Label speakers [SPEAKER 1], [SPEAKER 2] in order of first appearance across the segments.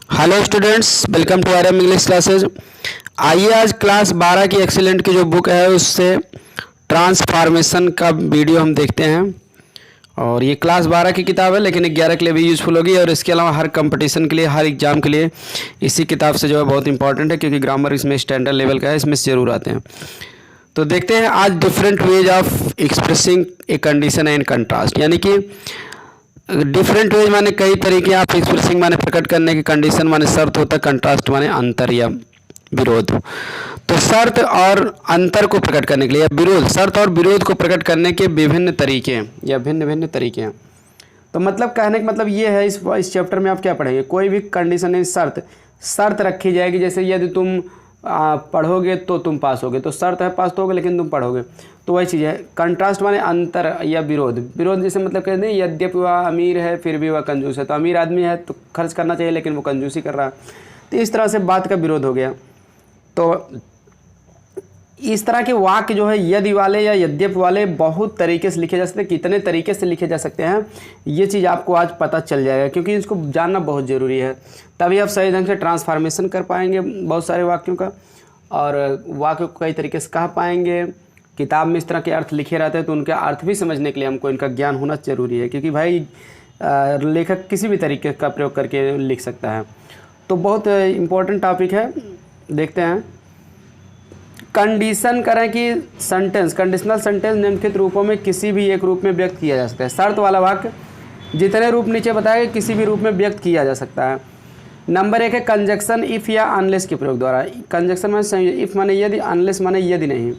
[SPEAKER 1] Hello students, welcome to R M English classes. आइए आज class 12 की एक्सीलेंट की जो बुक है उससे ट्रांसफॉर्मेशन का वीडियो हम देखते हैं। और ये क्लास 12 की किताब है लेकिन 11 के लिए भी यूज़फुल होगी, और इसके अलावा हर कंपटीशन के लिए, हर एग्ज़ाम के लिए इसी किताब से जो है बहुत इंपॉर्टेंट है, क्योंकि ग्रामर इसमें स्टैंडर्ड लेवल का है, इसमें से ज़रूर आते हैं। तो देखते हैं आज different ways of expressing a condition and contrast, यानी कि डिफरेंट वेज माने कई तरीके आप एक्सप्रेसिंग माने प्रकट करने की, कंडीशन माने शर्त होता है, कंट्रास्ट माने अंतर या विरोध। तो शर्त और अंतर को प्रकट करने के लिए, या विरोध, शर्त और विरोध को प्रकट करने के विभिन्न तरीके हैं या भिन्न भिन्न तरीके हैं। तो मतलब कहने का मतलब ये है, इस चैप्टर में आप क्या पढ़ेंगे, कोई भी कंडीशन है, शर्त रखी जाएगी। जैसे यदि तुम पढ़ोगे तो तुम पास होगे, तो शर्त है पास तो होगे लेकिन तुम पढ़ोगे, तो वही चीज़ है। कंट्रास्ट माने अंतर या विरोध। विरोध जैसे मतलब कहते हैं यद्यपि वह अमीर है फिर भी वह कंजूस है, तो अमीर आदमी है तो खर्च करना चाहिए लेकिन वो कंजूसी कर रहा है, तो इस तरह से बात का विरोध हो गया। तो इस तरह के वाक्य जो है यदि वाले या यद्यप वाले बहुत तरीके से लिखे जा सकते हैं। कितने तरीके से लिखे जा सकते हैं ये चीज़ आपको आज पता चल जाएगा, क्योंकि इसको जानना बहुत ज़रूरी है, तभी आप सही ढंग से ट्रांसफॉर्मेशन कर पाएंगे बहुत सारे वाक्यों का, और वाक्य को कई तरीके से कह पाएंगे। किताब में इस तरह के अर्थ लिखे रहते हैं तो उनके अर्थ भी समझने के लिए हमको इनका ज्ञान होना ज़रूरी है, क्योंकि भाई लेखक किसी भी तरीके का प्रयोग करके लिख सकता है। तो बहुत इम्पोर्टेंट टॉपिक है, देखते हैं। कंडीशन करें कि सेंटेंस, कंडीशनल सेंटेंस निम्नलिखित रूपों में किसी भी एक रूप में व्यक्त किया जा सकता है। शर्त वाला वाक्य जितने रूप नीचे बताए गए किसी भी रूप में व्यक्त किया जा सकता है। नंबर 1 है कंजक्शन इफ़ या अनलेस के प्रयोग द्वारा। कंजक्शन माने इफ़ माने यदि, अनलेस माने यदि नहीं।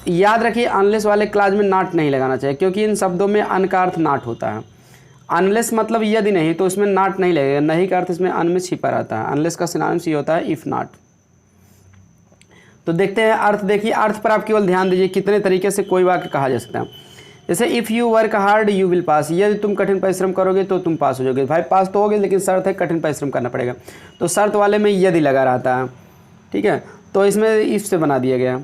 [SPEAKER 1] याद रखिए अनलेस वाले क्लास में नॉट नहीं लगाना चाहिए, क्योंकि इन शब्दों में अन का अर्थ नॉट होता है। अनलेस मतलब यदि नहीं, तो उसमें नॉट नहीं लगेगा, नहीं का अर्थ इसमें अन में छिपा रहता है। अनलेस का सिनोनिम्स ये होता है इफ़ नॉट। तो देखते हैं अर्थ। देखिए अर्थ पर आप केवल ध्यान दीजिए, कितने तरीके से कोई वाक्य कहा जा सकता है। जैसे if you work hard you will pass, यदि तुम कठिन परिश्रम करोगे तो तुम पास हो जाओगे। भाई पास तो होगे लेकिन शर्त है कठिन परिश्रम करना पड़ेगा, तो शर्त वाले में यदि लगा रहता है, ठीक है, तो इसमें इफ़ से बना दिया गया,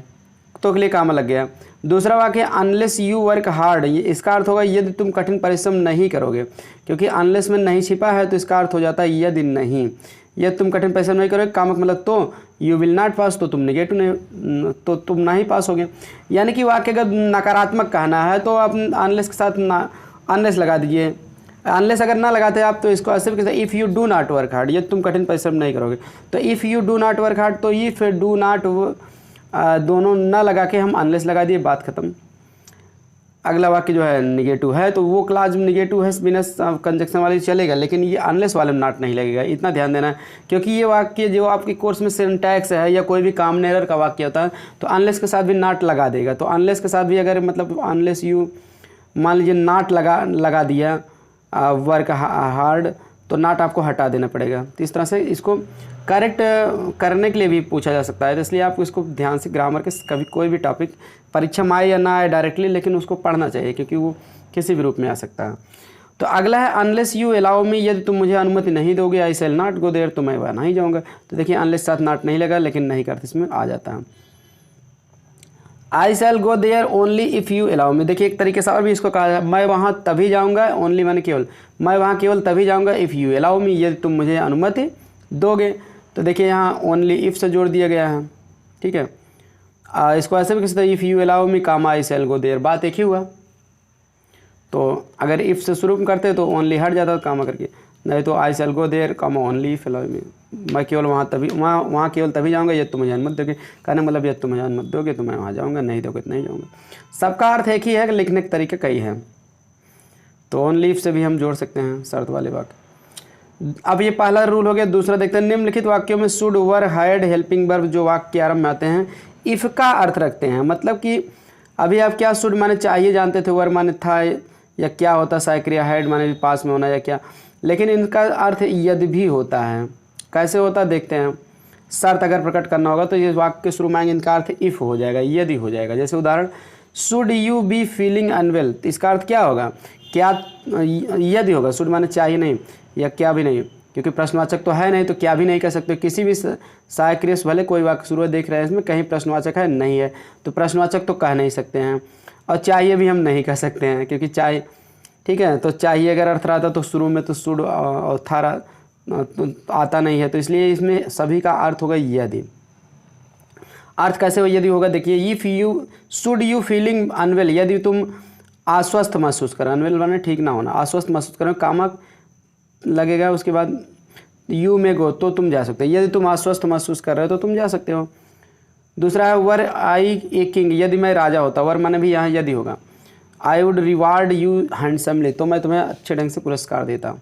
[SPEAKER 1] तो के लिए काम लग गया। दूसरा वाक्य अनलेस यू वर्क हार्ड, ये इसका अर्थ होगा यदि तुम कठिन परिश्रम नहीं करोगे, क्योंकि अनलेस में नहीं छिपा है तो इसका अर्थ हो जाता है यदि नहीं। यदि तुम कठिन परिश्रम नहीं करोगे काम मतलब तो यू विल नॉट पास, तो तुम नेगेटिव नहीं, तो तुम नहीं पास होगे। यानी कि वाक्य अगर नकारात्मक कहना है तो आप अनलेस के साथ ना अनलेस लगा दीजिए। अनलेस अगर ना लगाते आप तो इसको ऐसे भी कहते हैं if you do not work hard, यदि तुम कठिन परिश्रम नहीं करोगे, तो if you do not work hard, तो इफ़ डू नॉट दोनों ना लगा के हम अनलेस लगा दिए, बात खत्म। अगला वाक्य जो है निगेटिव है, तो वो क्लास निगेटिव है बिना कंजक्शन वाली चलेगा, लेकिन ये अनलेस वाले में नॉट नहीं लगेगा, इतना ध्यान देना है। क्योंकि ये वाक्य जो आपके कोर्स में सिंटैक्स है या कोई भी कॉमन एरर का वाक्य होता है तो अनलेस के साथ भी नॉट लगा देगा। तो अनलेस के साथ भी अगर मतलब अनलेस यू मान लीजिए नॉट लगा दिया वर्क हार्ड, तो नॉट आपको हटा देना पड़ेगा। तो इस तरह से इसको करेक्ट करने के लिए भी पूछा जा सकता है, तो इसलिए आप इसको ध्यान से ग्रामर के कभी कोई भी टॉपिक परीक्षा में आए या ना आए डायरेक्टली, लेकिन उसको पढ़ना चाहिए क्योंकि वो किसी भी रूप में आ सकता है। तो अगला है अनलेस यू अलाउ मी, यदि तुम मुझे अनुमति नहीं दोगे I shall not go there, तो मैं वहाँ नहीं जाऊँगा। तो देखिए अनलेस साथ नॉट नहीं लगा लेकिन नहीं करते इसमें आ जाता है। I shall go there only if you allow me, देखिए एक तरीके से और भी इसको कहा जाए, मैं वहाँ तभी जाऊँगा, ओनली माने केवल, मैं वहाँ केवल तभी जाऊँगा इफ़ यू अलाउ मी, यदि तुम मुझे अनुमति दोगे। तो देखिए यहाँ ओनली इफ़ से जोड़ दिया गया है, ठीक है। इसको ऐसे भी कह सकते हैं if you allow me comma I shall go there, बात एक ही हुआ। तो अगर इफ़ से शुरू करते तो ओनली हट जाता कामा करके, नहीं तो I shall go there comma only if allow me, मैं केवल वहाँ केवल तभी जाऊँगा यदि तुम मुझे अनुमति दोगे। कहने मतलब यदि तुम मुझे अनुमति दोगे तो मैं वहाँ जाऊँगा, नहीं दोगे तो नहीं जाऊँगा। सबका अर्थ एक ही है, लिखने के तरीके कई हैं। तो ओनली इफ़ से भी हम जोड़ सकते हैं शर्त वाले वाक्य। अब ये पहला रूल हो गया। दूसरा देखते हैं, निम्नलिखित वाक्यों में should were hired helping verb जो वाक्य के आरंभ में आते हैं इफ़ का अर्थ रखते हैं। मतलब कि अभी आप क्या शुड माने चाहिए जानते थे, वर माने था या क्या होता साइक्रिया, हायर्ड माने भी पास में होना या क्या, लेकिन इनका अर्थ यदि भी होता है। कैसे होता है देखते हैं। शर्त अगर प्रकट करना होगा तो ये वाक्य के शुरू में आएंगे, इनका अर्थ इफ़ हो जाएगा, यदि हो जाएगा। जैसे उदाहरण should you be feeling unwell, तो इसका अर्थ क्या होगा, क्या यदि होगा। शुड माने चाहिए नहीं या क्या भी नहीं, क्योंकि प्रश्नवाचक तो है नहीं तो क्या भी नहीं कह सकते। किसी भी सहायक क्रिया से भले कोई वाक्य शुरू देख रहे हैं इसमें कहीं प्रश्नवाचक है नहीं है, तो प्रश्नवाचक तो कह नहीं सकते हैं, और चाहिए भी हम नहीं कह सकते हैं क्योंकि चाहिए, ठीक है। तो चाहिए अगर अर्थ रहा था तो शुरू में तो शुड और था तो आता नहीं है, तो इसलिए इसमें सभी का अर्थ होगा यदि। अर्थ कैसे हो यदि होगा, देखिए if you should you feeling unwell, यदि तुम अस्वस्थ महसूस करो, अनवेल माने ठीक ना होना, अस्वस्थ महसूस करो, कामक लगेगा, उसके बाद यू में गो, तो तुम जा सकते हो, यदि तुम अस्वस्थ महसूस कर रहे हो तो तुम जा सकते हो। दूसरा है वर आई ए किंग, यदि मैं राजा होता, वर माने भी यहाँ यदि होगा। I would reward you handsomely, तो मैं तुम्हें अच्छे ढंग से पुरस्कार देता।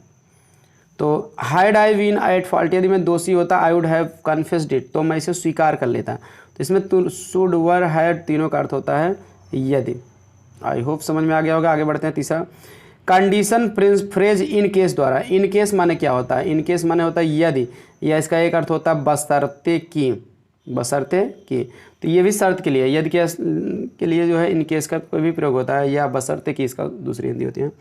[SPEAKER 1] तो had I been at fault, यदि मैं दोषी होता, I would have confessed it, तो मैं इसे स्वीकार कर लेता। तो इसमें टू शुड वर हैड तीनों का अर्थ होता है यदि। आई होप समझ में आ गया होगा। आगे बढ़ते हैं। तीसरा कंडीशन फ्रेज इन केस द्वारा, इन केस माने क्या होता है, इन केस माने होता है यदि, या इसका एक अर्थ होता है बशर्ते की, बशर्ते की, तो ये भी शर्त के लिए, यदि के लिए जो है इन केस का कोई भी प्रयोग होता है, या बशर्ते की इसका दूसरी हिंदी होती है।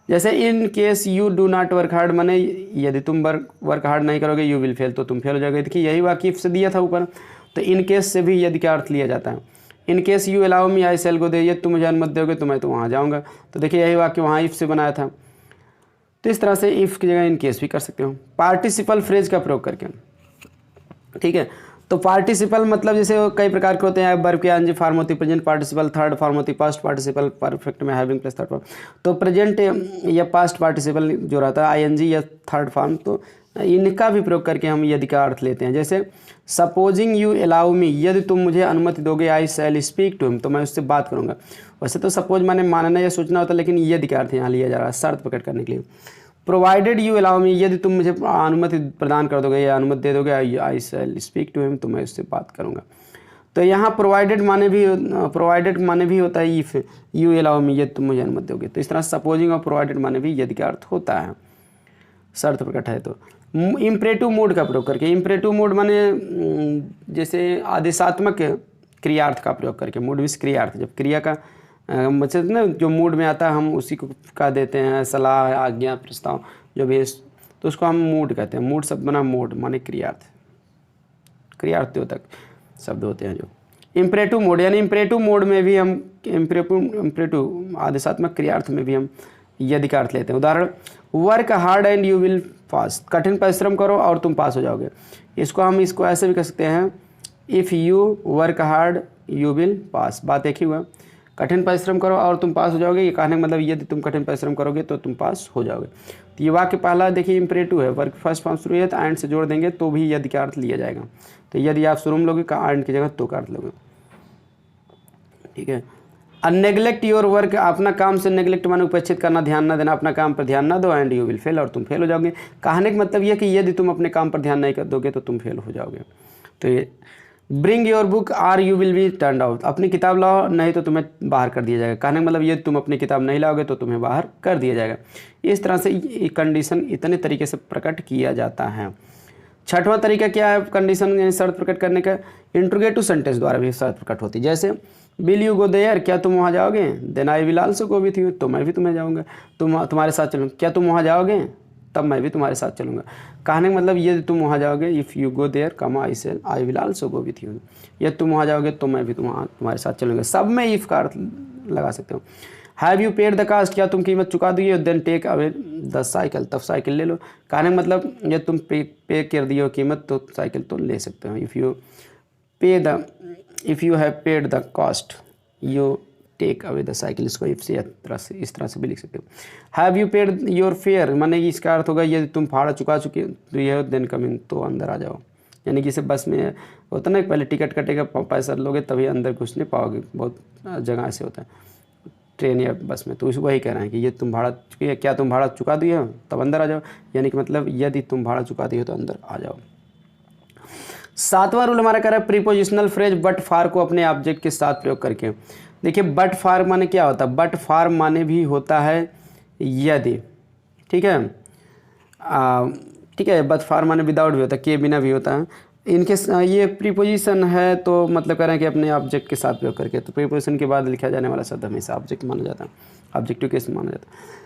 [SPEAKER 1] जैसे इन case you do not work hard, माने यदि तुम वर्क हार्ड नहीं करोगे यू विल फेल, तो तुम फेल हो जाओगे। देखिए यही वाक्य से दिया था ऊपर, तो इन केस से भी यदि का अर्थ लिया जाता है। In case you allow me I shall go there, यदि तुम मुझे अनुमति दोगे तो मैं तो वहाँ जाऊँगा, तो देखिए यही वाक्य वहाँ इफ़ से बनाया था। तो इस तरह से इफ़ की जगह इन केस भी कर सकते हो पार्टिसिपल फ्रेज का प्रयोग करके। ठीक है, तो पार्टिसिपल मतलब जैसे कई प्रकार के होते हैं, वर्ब के एनजी फॉर्म होती है, प्रेजेंट पार्टिसिपल, थर्ड फॉर्म होती है, पास्ट पार्टिसिपल परफेक्ट में हैविंग प्लस थर्ड फॉर्म। तो प्रेजेंट या पास्ट पार्टिसिपल जो रहता है आईएनजी या थर्ड फॉर्म, तो इनका भी प्रयोग करके हम यदि का अर्थ लेते हैं। जैसे सपोजिंग यू अलाउ मी, यदि तुम मुझे अनुमति दोगे, I shell speak to him, तो मैं उससे बात करूँगा। वैसे तो सपोज माने मानना या सोचना होता है, लेकिन यदि का अर्थ यहाँ लिया जा रहा है शर्त प्रकट करने के लिए। प्रोवाइडेड यू अलाउ मी, यदि तुम मुझे अनुमति प्रदान कर दोगे या अनुमति दे दोगे, I shell speak to him, तो मैं उससे बात करूँगा। तो यहाँ प्रोवाइडेड माने भी होता है इफ़ यू अलाउ मी, यदि तुम मुझे अनुमति दोगे। तो इस तरह सपोजिंग और प्रोवाइडेड माने भी यदि का अर्थ होता है, शर्त प्रकट है। तो इम्परेटिव मोड का प्रयोग करके, इम्परेटिव मोड माने जैसे आदेशात्मक क्रियार्थ का प्रयोग करके, मूड विश क्रियार्थ, जब क्रिया का मतलब ना जो मूड में आता है हम उसी को का देते हैं, सलाह, आज्ञा, प्रस्ताव जो भी है, तो उसको हम मूड कहते हैं। मूड शब्द बना मोड माने क्रियार्थ, क्रियार्थोतक शब्द होते हैं जो। इम्परेटिव मोड यानी इम्परेटिव मोड में भी हम इम्परेटिव आदेशात्मक क्रियार्थ में भी हम यदि का अर्थ लेते हैं। उदाहरण work hard and you will pass, कठिन परिश्रम करो और तुम पास हो जाओगे। इसको ऐसे भी कह सकते हैं, if you work hard you will pass, बात एक ही हुआ। कठिन परिश्रम करो और तुम पास हो जाओगे, ये कहने का मतलब यदि तुम कठिन परिश्रम करोगे तो तुम पास हो जाओगे। तो ये वाक्य पहला देखिए इम्परेटिव है, वर्क फर्स्ट फॉर्म शुरू है तो एंड से जोड़ देंगे तो भी यदि का अर्थ लिया जाएगा। तो यदि आप शुरू में लोगे एंड की जगह तो का अर्थ लोगे। ठीक है, नेग्लेक्ट योर वर्क, अपना काम से नेग्लेक्ट माने उपेक्षित करना, ध्यान ना देना, अपना काम पर ध्यान ना दो, एंड यू विल फेल, और तुम फेल हो जाओगे। कहने का मतलब यह कि यदि तुम अपने काम पर ध्यान नहीं कर दोगे तो तुम फेल हो जाओगे। तो ये bring your book or you will be turn out, अपनी किताब लाओ नहीं तो तुम्हें बाहर कर दिया जाएगा। कहने का मतलब यदि तुम अपनी किताब नहीं लाओगे तो तुम्हें बाहर कर दिया जाएगा। इस तरह से कंडीशन इतने तरीके से प्रकट किया जाता है। छठवां तरीका क्या है कंडीशन शर्त प्रकट करने का, इंट्रोगेटिव सेंटेंस द्वारा भी शर्त प्रकट होती है। जैसे विल यू गो देयर, क्या तुम वहाँ जाओगे, then I will also go with you, तो मैं भी तुम्हें जाऊँगा, तुम्हारे साथ चलूँगा। क्या तुम वहाँ जाओगे, तब मैं भी तुम्हारे साथ चलूँगा। कहने का मतलब यदि तुम वहाँ जाओगे, if you go there comma I shall I will also go with you, यदि तुम वहाँ जाओगे तो मैं भी तुम्हारे साथ चलूँगा। सब में इफ़ का अर्थ लगा सकते हो। Have you paid the cost, क्या तुम कीमत चुका दिए, then take away the cycle, तब साइकिल ले लो। कहने का मतलब यदि तुम पे कर दिए हो कीमत तो साइकिल तो ले सकते हो। If you have paid the cost you take away the cycle, इसको इफ से इस तरह से भी लिख सकते हो। Have you paid your fare, माने इसका अर्थ होगा यदि तुम भाड़ा चुका चुके तो ये देन कम इन, तो अंदर आ जाओ। यानी कि बस में होता ना पहले टिकट कटेगा, पैसा लोगे तभी अंदर घुस नहीं पाओगे, बहुत जगह ऐसे होता है ट्रेन या बस में। तो वही कह रहे हैं कि ये तुम भाड़ा चुके, क्या तुम भाड़ा चुका दिए हो तब अंदर आ जाओ, यानी कि मतलब यदि तुम भाड़ा चुका दिए हो तो अंदर आ जाओ। सातवां रूल हमारा कह रहा है प्रीपोजिशनल फ्रेज बट फार को अपने ऑब्जेक्ट के साथ प्रयोग करके। देखिए बट फार माने क्या होता है, बट फार माने भी होता है यदि, ठीक है, ठीक है, बट फार माने विदाउट भी होता है, के बिना भी होता है। इनके ये प्रीपोजिशन है तो मतलब कह रहे हैं कि अपने ऑब्जेक्ट के साथ प्रयोग करके। तो प्रीपोजिशन के बाद लिखा जाने वाला शब्द हमेशा ऑब्जेक्ट माना जाता है, ऑब्जेक्टिव केस माना जाता है।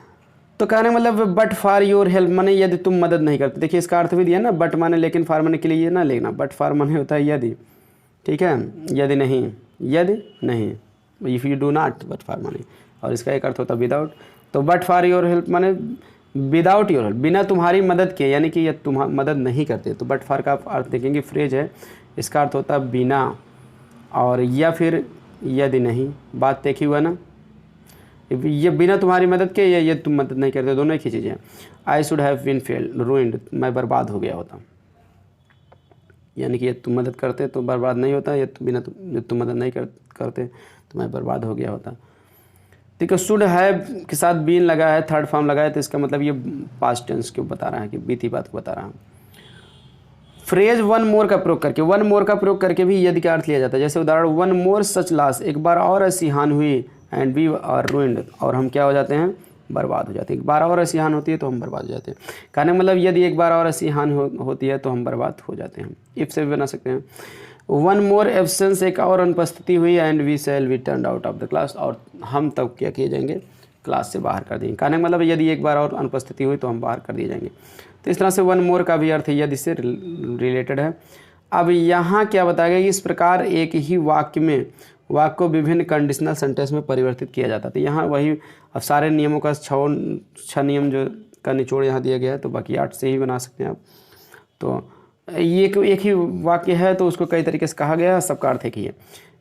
[SPEAKER 1] तो कहने मतलब बट फॉर योर हेल्प माने यदि तुम मदद नहीं करते। देखिए इसका अर्थ भी दिया ना, बट माने लेकिन, फार माने के लिए ये ना लेना, बट फार माने होता है यदि, ठीक है, यदि नहीं, if you do not, but for माने, और इसका एक अर्थ होता है विदाउट। तो बट फॉर योर हेल्प माने विदाउट योर हेल्प, बिना तुम्हारी मदद के, यानी कि ये मदद नहीं करते। तो बट फॉर का अर्थ देखेंगे, फ्रेज है, इसका अर्थ होता है बिना, और या फिर यदि नहीं, बात देखी हुआ ना, ये बिना तुम्हारी मदद के या ये तुम मदद नहीं करते, दोनों एक ही चीज़ें हैं। I should have been failed ruined, मैं बर्बाद हो गया होता, यानी कि ये तुम मदद करते तो बर्बाद नहीं होता, ये बिना तुम मदद नहीं करते तो मैं बर्बाद हो गया होता। ठीक है, शुड हैव के साथ बीन लगा है, थर्ड फॉर्म लगा है, तो इसका मतलब ये पास्ट टेंस क्यों बता रहा है, कि बीती बात को बता रहा है। फ्रेज वन मोर का प्रयोग करके, वन मोर का प्रयोग करके भी यदि का अर्थ लिया जाता है। जैसे उदाहरण, वन मोर सच लॉस, एक बार और ऐसी हान हुई, एंड वी आर रूइंड, और हम क्या हो जाते हैं, बर्बाद हो जाते हैं। एक बार और ऐसी हान होती है तो हम बर्बाद हो जाते हैं। कहने का मतलब यदि एक बार और ऐसी हान होती है तो हम बर्बाद हो जाते हैं। इफ से भी बना सकते हैं। वन मोर एब्सेंस, एक और अनुपस्थिति हुई, and we shall be turned out of the class, और हम तब क्या किए जाएंगे, क्लास से बाहर कर देंगे। कहने का मतलब यदि एक बार और अनुपस्थिति हुई तो हम बाहर कर दिए जाएंगे। तो इस तरह से वन मोर का भी अर्थ यदि से रिलेटेड है। अब यहाँ क्या बताया गया, इस प्रकार एक ही वाक्य में वाक्य को विभिन्न कंडीशनल सेंटेंस में परिवर्तित किया जाता है। तो यहाँ वही, अब सारे नियमों का छः नियम जो का निचोड़ यहाँ दिया गया है, तो बाकी 8 से ही बना सकते हैं आप। तो ये एक ही वाक्य है तो उसको कई तरीके से कहा गया है, सबका अर्थ एक ही है।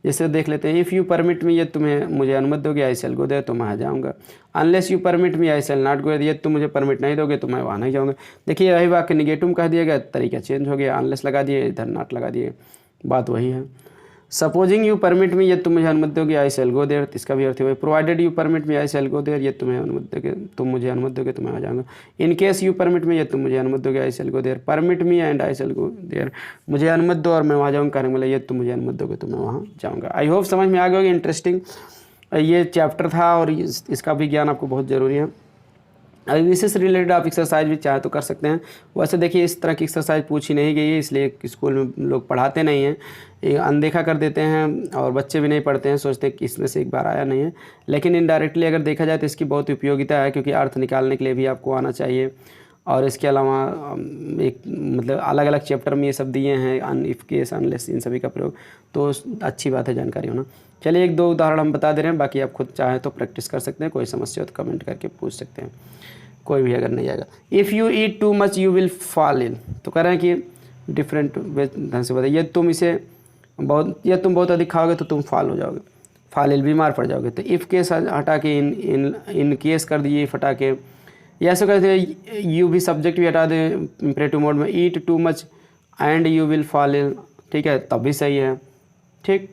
[SPEAKER 1] जैसे देख लेते हैं, इफ़ यू परमिट मी, ये तुम्हें मुझे अनुमति दोगे, आई शैल गो देयर, तो मैं आ जाऊँगा। Unless you permit me, I shall not go there, ये तुम मुझे परमिट नहीं दोगे तो मैं वहाँ नहीं जाऊँगा। देखिए यही वाक्य निगेटिव में कह दिया गया, तरीका चेंज हो गया, अनलेस लगा दिए, इधर नॉट लगा दिए, बात वही है। सपोजिंग यू परमिट मी, ये तुम मुझे अनुमति दोगे, आई शैल गो देयर, इसका भी अर्थ है। Provided you permit me, I shall go there, ये तुम्हें अनुमति दोगे, तुम मुझे अनुमति दोगे तो मैं आ जाऊँगा। In case you permit me, ये तुम मुझे अनुमति दोगे, I shall go there. Permit me and I shall go there, मुझे अनुमति दो और मैं वहाँ जाऊँगा। कहने वाला ये तुम मुझे अनुमति दोगे तो मैं वहाँ जाऊँगा। आई होप समझ में आ गया होगा। इंटरेस्टिंग ये चैप्टर था और इसका भी ज्ञान आपको बहुत ज़रूरी है। अभी विशेष रिलेटेड आप एक्सरसाइज भी चाहे तो कर सकते हैं। वैसे देखिए इस तरह की एक्सरसाइज पूछी नहीं गई है, इसलिए स्कूल में लोग पढ़ाते नहीं हैं, ये अनदेखा कर देते हैं और बच्चे भी नहीं पढ़ते हैं, सोचते हैं कि इसमें से एक बार आया नहीं है। लेकिन इनडायरेक्टली अगर देखा जाए तो इसकी बहुत उपयोगिता है, क्योंकि अर्थ निकालने के लिए भी आपको आना चाहिए। और इसके अलावा एक मतलब अलग अलग चैप्टर में ये सब दिए हैं, अन, इफ, केस, अनलेस, इन सभी का प्रयोग, तो अच्छी बात है जानकारी होना। चलिए 1-2 उदाहरण हम बता दे रहे हैं, बाकी आप खुद चाहें तो प्रैक्टिस कर सकते हैं। कोई समस्या हो तो कमेंट करके पूछ सकते हैं, कोई भी अगर नहीं आएगा। If you eat too much you will fall इन, तो कह रहे हैं कि डिफरेंट ढंग से बताइए, तुम इसे तुम बहुत अधिक खाओगे तो तुम फॉल हो जाओगे, फॉल इन, बीमार पड़ जाओगे। तो इफ़ केस हटा के इन केस कर दिए, इफ हटा के, या ऐसे कहते हैं यू भी सब्जेक्ट भी हटा दे इम्परेटिव मोड में, eat too much and you will fall in, ठीक है, तब भी सही है। ठीक,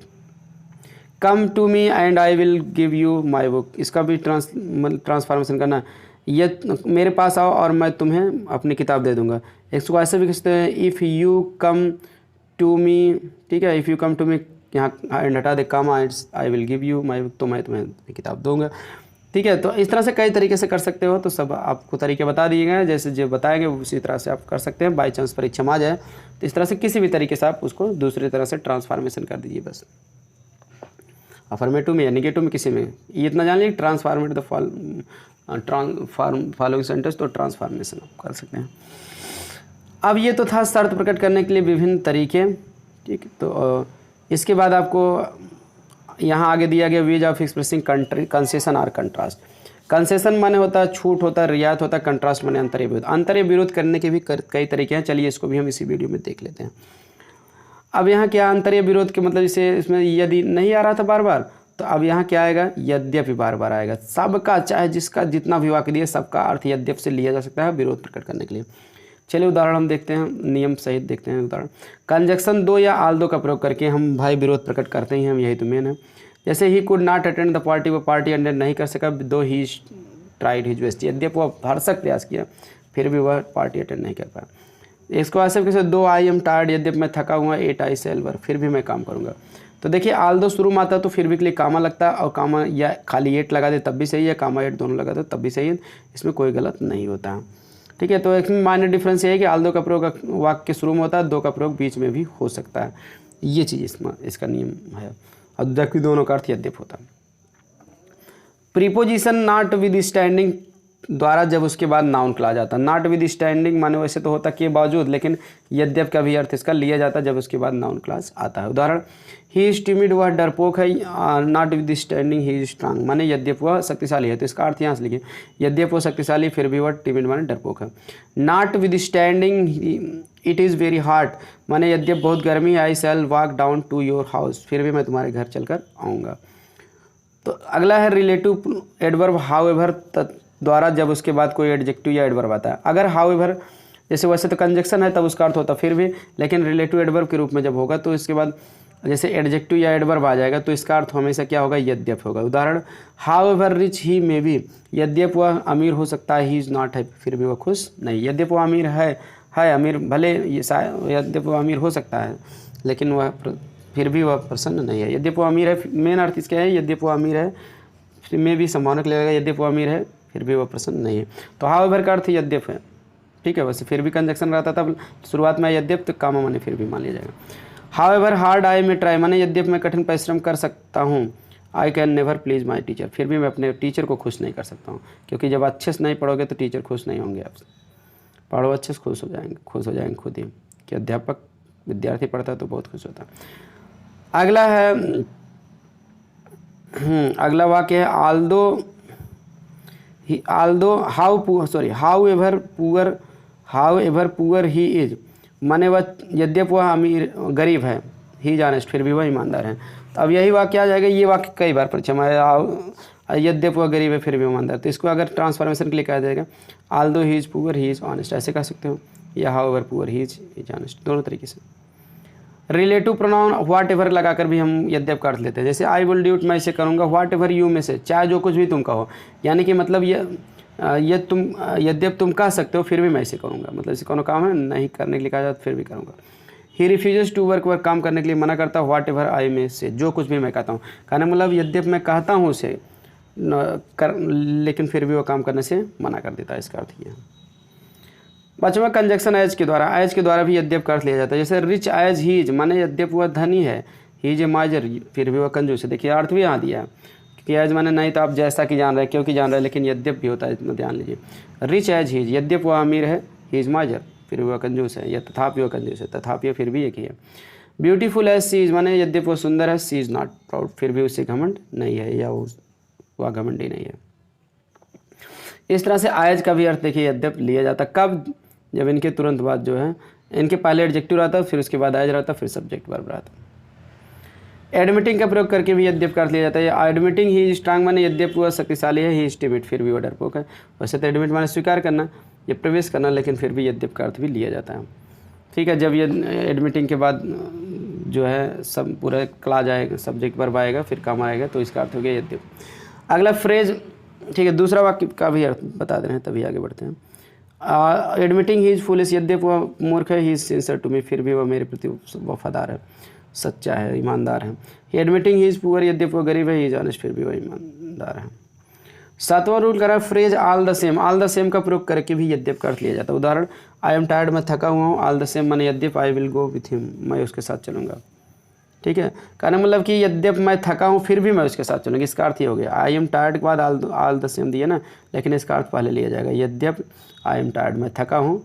[SPEAKER 1] come to me and I will give you my book, इसका भी ट्रांसफॉर्मेशन करना, ये मेरे पास आओ और मैं तुम्हें अपनी किताब दे दूंगा। इसको ऐसे भी कहते हैं, if you come to me, ठीक है, if you come to me, यहाँ एंड हटा दे, come I will give you my book, तो मैं तुम्हें किताब दूंगा। ठीक है, तो इस तरह से कई तरीके से कर सकते हो। तो सब आपको तरीके बता दिए गए हैं, जैसे जो बताएंगे उसी तरह से आप कर सकते हैं। बाई चांस परीक्षा में आ जाए तो इस तरह से किसी भी तरीके से आप उसको दूसरी तरह से ट्रांसफॉर्मेशन कर दीजिए बस। अफर्मेटिव में या निगेटिव में, किसी में ये इतना जान लीजिए, ट्रांसफॉर्मेट द फॉलोइंग सेंटेंस, तो ट्रांसफॉर्मेशन आप कर सकते हैं। अब ये तो था शर्त प्रकट करने के लिए विभिन्न तरीके। ठीक, तो इसके बाद आपको यहाँ आगे दिया गया वेज ऑफ एक्सप्रेसिंग कंसेशन और कंट्रास्ट। कंसेशन माने होता है छूट, होता है रियायत, होता है। कंट्रास्ट माने अंतर्य विरोध। अंतर्य विरोध करने के भी कई तरीके हैं, चलिए इसको भी हम इसी वीडियो में देख लेते हैं। अब यहाँ क्या अंतर्य विरोध के मतलब, इसे इसमें यदि नहीं आ रहा था बार बार, तो अब यहाँ क्या आएगा, यद्यपि बार बार आएगा। सबका, चाहे जिसका जितना भी वाक्य दिए, सबका अर्थ यद्यपि से लिया जा सकता है विरोध प्रकट करने के लिए। चलिए उदाहरण हम देखते हैं, नियम सहित देखते हैं उदाहरण। कंजक्शन दो या आल दो का प्रयोग करके हम भाई विरोध प्रकट करते ही हम, यही तो मेन है। जैसे he could not attend the party, वो पार्टी अटेंड नहीं कर सका, दो ही ट्राइड हिज बेस्ट, यद्यपि वो भरसक प्रयास किया फिर भी वह पार्टी अटेंड नहीं कर पाया। इसको ऐसे कैसे, दो आई एम टायर्ड, यद्यपि मैं थका हुआ, 8 आई शैल वर्क, फिर भी मैं काम करूँगा। तो देखिए आल दो शुरू में आता तो फिर भी के लिए कामा लगता है, और कामा या खाली 8 लगा दे तब भी सही है, कामा 8 दोनों लगा दे तब भी सही है, इसमें कोई गलत नहीं होता है। ठीक है, तो इसमें माइनर डिफरेंस ये है कि आल दो का प्रयोग वाक्य के शुरू में होता है, दो का प्रयोग बीच में भी हो सकता है। ये चीज़ इसका नियम है, और जबकि दोनों का अर्थ यद्यपि होता है। प्रीपोजिशन नॉट विद स्टैंडिंग द्वारा जब उसके बाद नाउन क्लास आता है। नॉट विद स्टैंडिंग माने वैसे तो होता के बावजूद, लेकिन यद्यप का भी अर्थ इसका लिया जाता है जब उसके बाद नाउन क्लास आता है। उदाहरण, ही इज टिमिड, वह डरपोक है। Not with standing he is strong माने यद्यप वह शक्तिशाली है, तो इसका अर्थ यहाँ से लिखिए, यद्यप वह शक्तिशाली फिर भी वह टिमिड माने डरपोक है। Notwithstanding it is very hot माने यद्यप बहुत गर्मी है। I shall walk down to your house, फिर भी मैं तुम्हारे घर चलकर आऊँगा। तो अगला है रिलेटिव एडवर्ब हाउएवर द्वारा जब उसके बाद कोई एडजेक्टिव या एडवर्ब आता है। अगर हाउएवर जैसे वैसे तो कंजक्शन है तब उसका अर्थ होता फिर भी, लेकिन रिलेटिव एडवर्ब के रूप में जब होगा तो इसके बाद जैसे एडजेक्टिव या एडवर्ब आ जाएगा तो इसका अर्थ हमेशा क्या होगा, यद्यप होगा। उदाहरण, however rich he may be, यद्यप वह अमीर हो सकता है। ही इज़ नॉट हैप्पी, फिर भी वह खुश नहीं। यद्यप वह अमीर है अमीर भले यद्यप वह अमीर हो सकता है लेकिन वह फिर भी वह प्रसन्न नहीं है। यद्यप वह अमीर है, मेन अर्थ इसका है यद्यप वह अमीर है, में भी संभावना लगेगा यद्यप वह अमीर है फिर भी वह प्रसन्न नहीं है। तो हाउएवर का अर्थ यद्यप है, ठीक है। वैसे फिर भी कंजक्शन रहता था शुरुआत में यद्यप, तो कामा माने फिर भी मान लिया जाएगा। हाउएवर हार्ड आई में ट्राई माने यद्यप मैं कठिन परिश्रम कर सकता हूँ। I can never please my teacher, फिर भी मैं अपने टीचर को खुश नहीं कर सकता हूँ, क्योंकि जब अच्छे से नहीं पढ़ोगे तो टीचर खुश नहीं होंगे आपसे। पढ़ो अच्छे से खुश हो जाएंगे खुद ही, कि अध्यापक विद्यार्थी पढ़ता है तो बहुत खुश होता है। अगला है वाक्य है how ever poor he is माने वह यद्यप वह अमीर गरीब है। ही इज ऑनेस्ट, फिर भी वह ईमानदार है। तो अब यही वाक्य आ जाएगा, ये वाक्य कई बार परीक्षा में आया, यद्यप वह गरीब है फिर भी ईमानदार। तो इसको अगर ट्रांसफॉर्मेशन के लिए कहा जाएगा, Aldous he is poor he is honest, ऐसे कह सकते हो, या how ever poor he is honest, दोनों तरीके से। रिलेटिव प्रोनाउन व्हाट एवर लगाकर भी हम यद्यप का अर्थ लेते हैं। जैसे आई विल डू इट, मैं इसे करूँगा। व्हाट एवर यू में से, चाहे जो कुछ भी तुम कहो, यानी कि मतलब यद्यप तुम कह सकते हो फिर भी मैं इसे करूँगा, मतलब इसे कोनो काम है नहीं करने के लिए कहा जाता फिर भी करूँगा। ही रिफ्यूजेस टू वर्क, वर्क काम करने के लिए मना करता है। व्हाट एवर आई में से, जो कुछ भी मैं कहता हूँ, कहने मतलब यद्यप मैं कहता हूँ उसे लेकिन फिर भी वो काम करने से मना कर देता है, इसका अर्थ ये है। बच्चों में कंजक्शन एज के द्वारा भी यद्यप का अर्थ लिया जाता है। जैसे रिच एज ही इज माने यद्यप वह धनी है। ही इज ए माइजर, फिर भी वह कंजूस है। देखिए अर्थ भी यहाँ दिया है, क्योंकि एज माने नहीं तो आप जैसा कि जान रहे हैं, क्योंकि जान रहे हैं, लेकिन यद्यप भी होता है, इतना ध्यान लीजिए। रिच एज ही इज, यद्यप वह अमीर है। ही इज माइजर, फिर वह कंजूस है, या तथापि वह कंजूस है, तथापि फिर भी एक ही है। ब्यूटीफुल एज सी इज माने यद्यप वह सुंदर है। सी इज नॉट प्राउड, फिर भी उसे घमंड नहीं है, या वह घमंडी नहीं है। इस तरह से एज का भी अर्थ देखिए यद्यप लिया जाता है। कब? जब इनके तुरंत बाद जो है, इनके पहले एडजेक्टिव रहता है, फिर उसके बाद एज रहता है, फिर सब्जेक्ट वर्ब रहता है। एडमिटिंग का प्रयोग करके भी यद्यप का अर्थ लिया जाता है। एडमिटिंग ही स्ट्रांग माने यद्यप वह शक्तिशाली है। ही इज टिमिड, फिर भी वह डरपोक है। वैसे तो एडमिट माने स्वीकार करना या प्रवेश करना, लेकिन फिर भी यद्यप का अर्थ भी लिया जाता है, ठीक है। जब ये एडमिटिंग के बाद जो है सब पूरा क्लाज आएगा, सब्जेक्ट वर्ब आएगा, फिर काम आएगा, तो इसका अर्थ हो गया यद्यप। अगला फ्रेज, ठीक है, दूसरा वाक्य का भी अर्थ बता दे रहे हैं, तभी आगे बढ़ते हैं। एडमिटिंग ही इज फुलिश, यद्यप वह मूर्ख है। He is sincere to me, फिर भी वह मेरे प्रति वफादार है, सच्चा है, ईमानदार है। एडमिटिंग ही इज पुअर, यद्यप वह गरीब है। ही इज ऑनेस्ट, फिर भी वह ईमानदार है। सातवां रूल करा phrase all the same. All the same का प्रयोग करके भी यद्यप का अर्थ लिया जाता है। उदाहरण, आई एम टायर्ड, मैं थका हुआ हूँ। ऑल द सेम माने यद्यप I will go with him, मैं उसके साथ चलूँगा, ठीक है। कहने मतलब कि यद्यप मैं थका हूँ फिर भी मैं उसके साथ चलूँगा, इसका अर्थ ये हो गया। आई एम टायर्ड के बाद ऑल द सेम दिया ना, लेकिन इसका अर्थ पहले लिया जाएगा। यद्यप आई एम टायर्ड, मैं थका हूँ,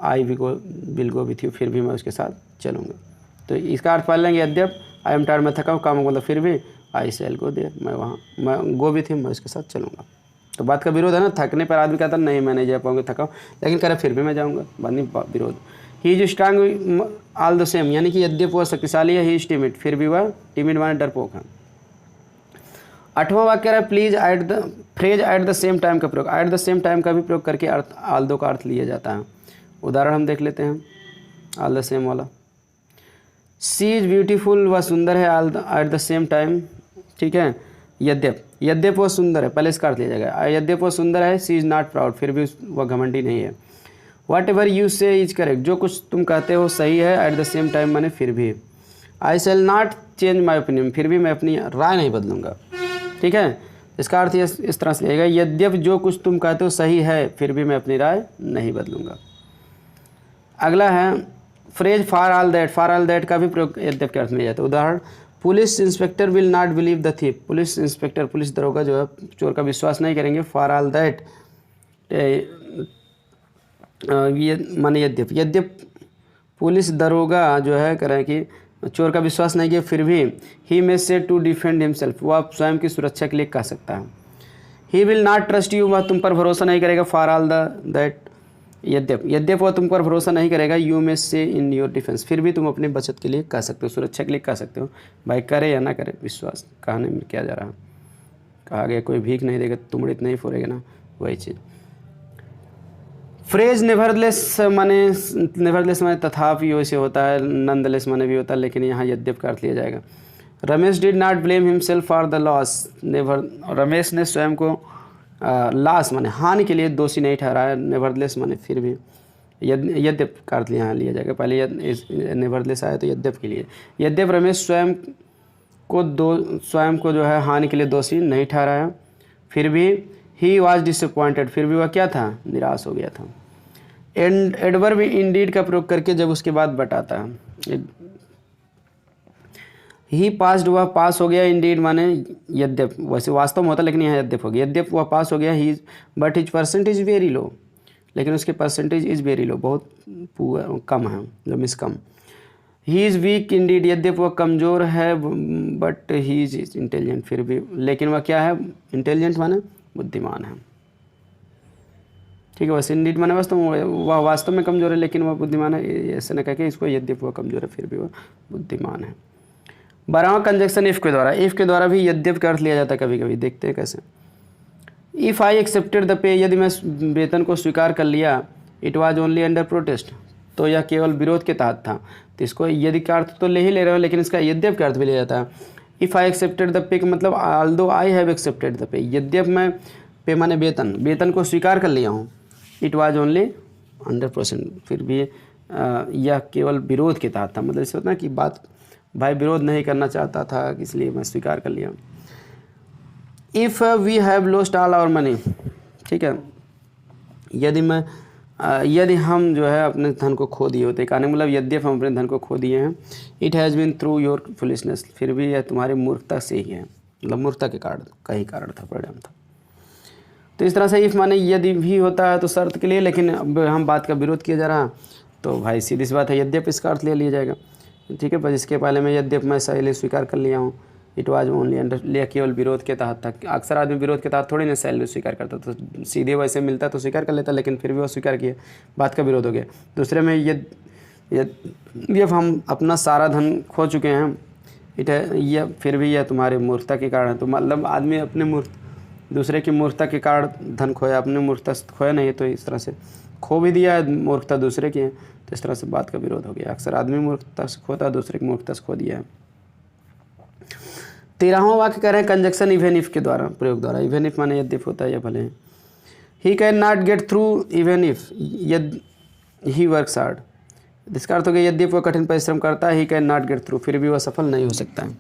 [SPEAKER 1] आई विल गो विथ यू, फिर भी मैं उसके साथ चलूँगा। तो इसका अर्थ पहले लेंगे, यद्यप आई एम टायर्ड, मैं थका हूँ, काम मतलब फिर भी आई शैल गो देयर, मैं गो विथ हिम, मैं उसके साथ चलूँगा। तो बात का विरोध है ना, थकने पर आदमी कहता नहीं मैं नहीं जा पाऊँगा, थका हूँ, लेकिन कह रहा फिर भी मैं जाऊँगा, बात नहीं विरोध। He is strong all the same, यानी कि यद्यप वह शक्तिशाली है। ही इज टिमिड, फिर भी वह टिमिड माने डरपोक है। आठवां वाक्य कह रहा है please at the phrase eight the same time का प्रयोग। एट द सेम टाइम का भी प्रयोग करके अर्थ आल्दो का अर्थ लिया जाता है। उदाहरण हम देख लेते हैं ऑल द सेम वाला। सी इज ब्यूटीफुल, वह सुंदर है। एट द सेम टाइम, ठीक है। यद्यप वह सुंदर है, पहले इसका अर्थ लिया जाएगा। यद्यप वह सुंदर है। सी इज नॉट प्राउड, फिर भी वह घमंडी नहीं है। वट एवर यू से इज करेक्ट, जो कुछ तुम कहते हो सही है। एट द सेम टाइम माने फिर भी। I shall not change my opinion, फिर भी मैं अपनी राय नहीं बदलूंगा, ठीक है। इसका अर्थ इस तरह से लगेगा, यद्यप जो कुछ तुम कहते हो सही है, फिर भी मैं अपनी राय नहीं बदलूंगा। अगला है phrase for all that. For all that का भी प्रयोग यद्यप के अर्थ में जाता है। उदाहरण, police inspector will not believe the thief. Police inspector, police दरोगा जो है चोर का विश्वास नहीं करेंगे। फॉर ऑल दैट ये माने यद्यप पुलिस दरोगा जो है कह रहे हैं कि चोर का विश्वास नहीं किया, फिर भी ही मे से टू डिफेंड हिमसेल्फ, वह स्वयं की सुरक्षा के लिए कह सकता है। He will not trust you, वह तुम पर भरोसा नहीं करेगा, फॉर ऑल दैट, यद्यप वह तुम पर भरोसा नहीं करेगा, यू मे से इन योर डिफेंस, फिर भी तुम अपनी बचत के लिए कह सकते हो, सुरक्षा के लिए कह सकते हो। भाई करे या ना करे विश्वास, कहने में क्या जा रहा है, कहा गया कोई भीख नहीं देगा तुमड़ित नहीं फोड़ेगा ना, वही चीज़। फ्रेज नेवरदलेस माने तथापि वैसे होता है, नंदलेस माने भी होता है, लेकिन यहाँ यद्यप का अर्थ लिया जाएगा। Ramesh did not blame himself for the loss, Ramesh ने स्वयं को लॉस माने हानि के लिए दोषी नहीं ठहराया, नेवरदलेस माने फिर भी, यद्यप का अर्थ यहाँ लिया जाएगा। पहले नेवरदलेस आया तो यद्यप के लिए, यद्यप रमेश स्वयं को जो है हानि के लिए दोषी नहीं ठहराया, फिर भी ही वॉज डिसअपॉइंटेड, फिर भी वह क्या था, निराश हो गया था। एडवर्ब इंडीड का प्रयोग करके जब उसके बाद बताता है, ही पास्ड, वह पास हो गया, इंडीड माने यद्यप, वैसे वास्तव में होता लेकिन यहाँ यद्यप हो गया, यद्यप वह पास हो गया, he but his percentage very low, लेकिन उसके परसेंटेज इज़ वेरी लो, बहुत कम है, जो मिस कम। ही इज़ वीक इंडीड, यद्यप वह कमज़ोर है, बट ही इज़ इंटेलिजेंट, फिर भी, लेकिन वह क्या है, इंटेलिजेंट माने बुद्धिमान है। ठीक है, वैसे इंडीड माने वह वास्तव में कमज़ोर है, लेकिन वह बुद्धिमान है, ऐसे न कह के इसको यद्यप वह कमज़ोर है फिर भी वह बुद्धिमान है। 12वां कंजक्शन इफ़ के द्वारा, इफ़ के द्वारा भी यद्यप का अर्थ लिया जाता है कभी कभी, देखते हैं कैसे। इफ़ आई एक्सेप्टेड द पे, यदि मैं वेतन को स्वीकार कर लिया, it was only under protest, तो यह केवल विरोध के तहत था, तो इसको यदि का अर्थ तो ले ही ले रहे हो, लेकिन इसका यद्यप का अर्थ भी ले जाता है। If I accepted the pay का मतलब although I have accepted the pay, यद्यप मैं पे माने वेतन को स्वीकार कर लिया हूँ, it was only under protest, फिर भी यह केवल विरोध के तहत था, मतलब इससे होता है कि बात भाई विरोध नहीं करना चाहता था, इसलिए मैं स्वीकार कर लिया। If we have lost all our money, ठीक है, यदि हम जो है अपने धन को खो दिए होते, कहने मतलब यद्यप हम अपने धन को खो दिए हैं, it has been through your foolishness, फिर भी यह तुम्हारी मूर्खता से ही है, मतलब मूर्खता के कारण का ही कारण था, परिणाम था। तो इस तरह से इफ़ माने यदि भी होता है तो शर्त के लिए, लेकिन अब हम बात का विरोध किया जा रहा, तो भाई सीधी सी बात है यद्यप इसका अर्थ ले लिया जाएगा। ठीक है, पर इसके पहले मैं यद्यप मैं सहेली स्वीकार कर लिया हूँ, इट वाज ओनली अंडर, लिया केवल विरोध के तहत था। अक्सर आदमी विरोध के तहत थोड़ी ना सैलरी स्वीकार करता, तो सीधे वैसे मिलता तो स्वीकार कर लेता, लेकिन फिर भी वो स्वीकार किया, बात का विरोध हो गया। दूसरे में यद्यप हम अपना सारा धन खो चुके हैं, इट है यह फिर भी यह तुम्हारे मूर्खता के कारण है, तो मतलब आदमी अपने दूसरे की मूर्खता के कारण धन खोया, अपने मूर्खता से खोया नहीं, तो इस तरह से खो भी दिया है, मूर्खता दूसरे की है, तो इस तरह से बात का विरोध हो गया। अक्सर आदमी मूर्खता से खोता है, दूसरे की मूर्खता से खो दिया है। 13वां वाक्य कह रहे हैं कंजक्शन इवन इफ के द्वारा, प्रयोग द्वारा। इवन इफ माने यद्यप होता है या भले। He can not get through even if यद ही वर्क्स हार्ड, इसका अर्थ हो गया यद्यप वह कठिन परिश्रम करता है, he can not get through, फिर भी वह सफल नहीं हो सकता है।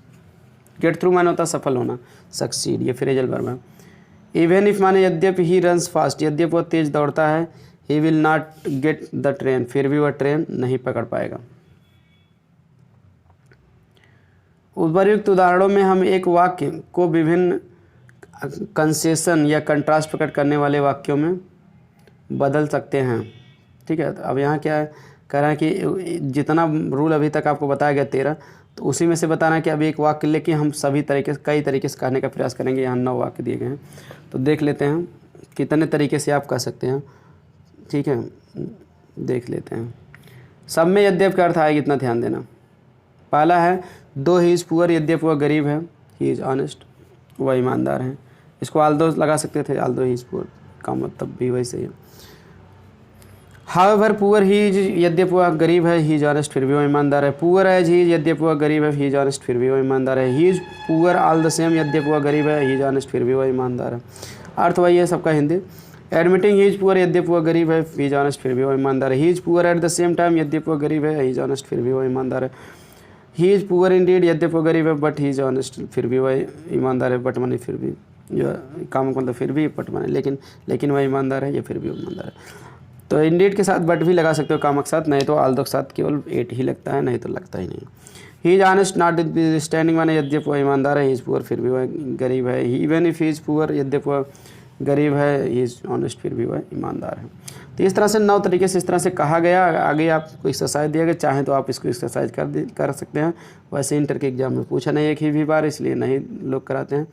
[SPEAKER 1] गेट थ्रू माने होता है सफल होना, सक्सीड, ये फ्रेजल वर्ब है। इवन इफ माने यद्यप ही रन्स फास्ट, यद्यप वह तेज दौड़ता है, he will not get the train, फिर भी वह ट्रेन नहीं पकड़ पाएगा। उपर्युक्त उदाहरणों में हम एक वाक्य को विभिन्न कंसेशन या कंट्रास्ट प्रकट करने वाले वाक्यों में बदल सकते हैं। ठीक है, तो अब यहाँ क्या है, कह रहा है कि जितना रूल अभी तक आपको बताया गया 13, तो उसी में से बताना है कि अब एक वाक्य लेके हम सभी तरीके से कई तरीके से कहने का प्रयास करेंगे। यहाँ 9 वाक्य दिए गए हैं, तो देख लेते हैं कितने तरीके से आप कह सकते हैं। ठीक है, देख लेते हैं। सब में यद्यप का अर्थ आएगा, इतना ध्यान देना। पहला है दो ही इज़ पुअर, यद्यप वह गरीब है, ही इज़ ऑनेस्ट, वह ईमानदार है। इसको आल्दो लगा सकते थे, आल्दो ही इज़ पुअर का मतलब भी वैसे ही है। हाउएवर पुअर ही इज, यद्यप वह गरीब है, ही इज ऑनेस्ट, फिर भी वह ईमानदार है। पुअर एज ही इज, यद्यप वह गरीब है, ही इज ऑनेस्ट, फिर भी वह ईमानदार है। He is poor all the same, यद्यप वह गरीब है, ही इज ऑनेस्ट, फिर भी वह ईमानदार है। अर्थ वही है सबका Hindi. Admitting he is poor, यद्यप वह गरीब है, ही इज ऑनेस्ट, फिर भी वह ईमानदार है। He is poor at the same time, यद्यप वह गरीब है, ही इज ऑनेस्ट, फिर भी वह ईमानदार है। ही इज पुअर इंडीड, यद्यप वह गरीब है, बट ही इज ऑनेस्ट, फिर भी वह ईमानदार है। बट माने फिर भी, जो काम मतलब फिर भी, बट माने लेकिन वह ईमानदार है, या फिर भी ईमानदार है। तो इंडीड के साथ बट भी लगा सकते हो कामक साथ, नहीं तो आल्दो के साथ केवल एट ही लगता है, नहीं तो लगता ही नहीं। He is honest not standing माने यद्यप वह ईमानदार है, ही इज पुअर, फिर भी वह गरीब है। He even if he is poor, यद्यप वह गरीब है, ही इज़ ऑनेस्ट, फिर भी वह ईमानदार है। तो इस तरह से 9 तरीके से इस तरह से कहा गया। आगे आपको एक्सरसाइज दिया गया, चाहें तो आप इसको एक्सरसाइज कर सकते हैं। वैसे इंटर के एग्ज़ाम में पूछा नहीं एक ही भी बार, इसलिए नहीं लोग कराते हैं।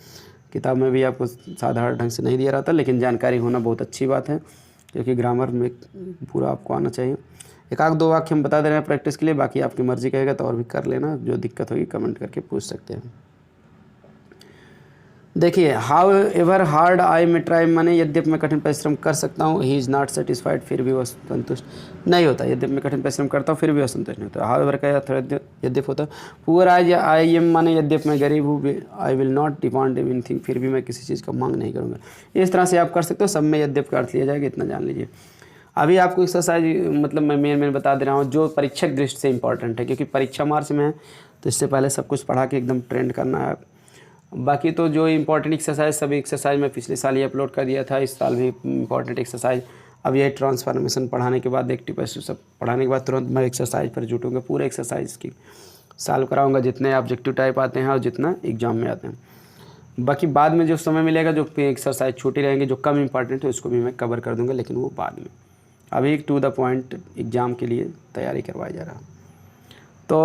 [SPEAKER 1] किताब में भी आपको साधारण ढंग से नहीं दिया रहता, लेकिन जानकारी होना बहुत अच्छी बात है, क्योंकि ग्रामर में पूरा आपको आना चाहिए। एक आध 2 वाक्य हम बता दे रहे हैं प्रैक्टिस के लिए, बाकी आपकी मर्ज़ी कहेगा तो और भी कर लेना। जो दिक्कत होगी कमेंट करके पूछ सकते हैं। देखिए, हाउ एवर हार्ड आई में ट्राई, माने यद्यपि मैं कठिन परिश्रम कर सकता हूँ। ही इज़ नॉट सेटिस्फाइड, फिर भी वह संतुष्ट नहीं होता। यद्यपि मैं कठिन परिश्रम करता हूँ फिर भी वह संतुष्ट नहीं होता। हाउ एवर का यद्यपि होता है। पुअर आई एम, माने यद्यपि मैं गरीब हूँ। I will not demand anything, फिर भी मैं किसी चीज़ का मांग नहीं करूँगा। इस तरह से आप कर सकते हो। सब में यद्यपि का अर्थ लिया जाएगा, इतना जान लीजिए। अभी आपको एक्सरसाइज मतलब मैं मेन बता दे रहा हूँ जो परीक्षक दृष्टि से इंपॉर्टेंट है, क्योंकि परीक्षा मार्च में है तो इससे पहले सब कुछ पढ़ा के एकदम ट्रेंड करना है। बाकी तो जो इम्पोर्टेंट एक्सरसाइज, सभी एक्सरसाइज मैं पिछले साल ही अपलोड कर दिया था। इस साल भी इम्पोर्टेंट एक्सरसाइज, अब ये ट्रांसफॉर्मेशन पढ़ाने के बाद, एक्टिव पैसिव सब पढ़ाने के बाद तुरंत मैं एक्सरसाइज पर जुटूँगा। पूरे एक्सरसाइज की सॉल्व कराऊंगा, जितने ऑब्जेक्टिव टाइप आते हैं और जितना एग्जाम में आते हैं। बाकी बाद में जो समय मिलेगा, जो एक्सरसाइज छूटी रहेंगे, जो कम इंपॉर्टेंट है, उसको भी मैं कवर कर दूँगा, लेकिन वो बाद में। अभी टू द पॉइंट एग्ज़ाम के लिए तैयारी करवाई जा रहा है। तो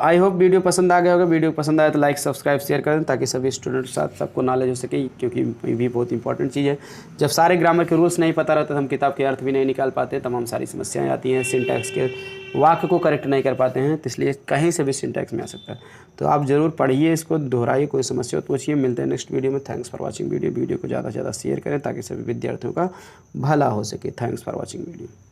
[SPEAKER 1] आई होप वीडियो पसंद आ गया होगा। वीडियो पसंद आया तो लाइक, सब्सक्राइब, शेयर करें, ताकि सभी स्टूडेंट के साथ सबको नॉलेज हो सके, क्योंकि ये भी बहुत इंपॉर्टेंट चीज़ है। जब सारे ग्रामर के रूल्स नहीं पता रहते तो हम किताब के अर्थ भी नहीं निकाल पाते, तमाम सारी समस्याएं आती हैं। सिंटैक्स के वाक्य को करेक्ट नहीं कर पाते हैं, तो इसलिए कहीं से भी सिंटैक्स में आ सकता है। तो आप ज़रूर पढ़िए, इसको दोहराइए, कोई समस्या तो पूछिए। मिलते हैं नेक्स्ट वीडियो में। थैंक्स फॉर वॉचिंग वीडियो को ज़्यादा से ज़्यादा शेयर करें, ताकि सभी विद्यार्थियों का भला हो सके। Thanks for watching video.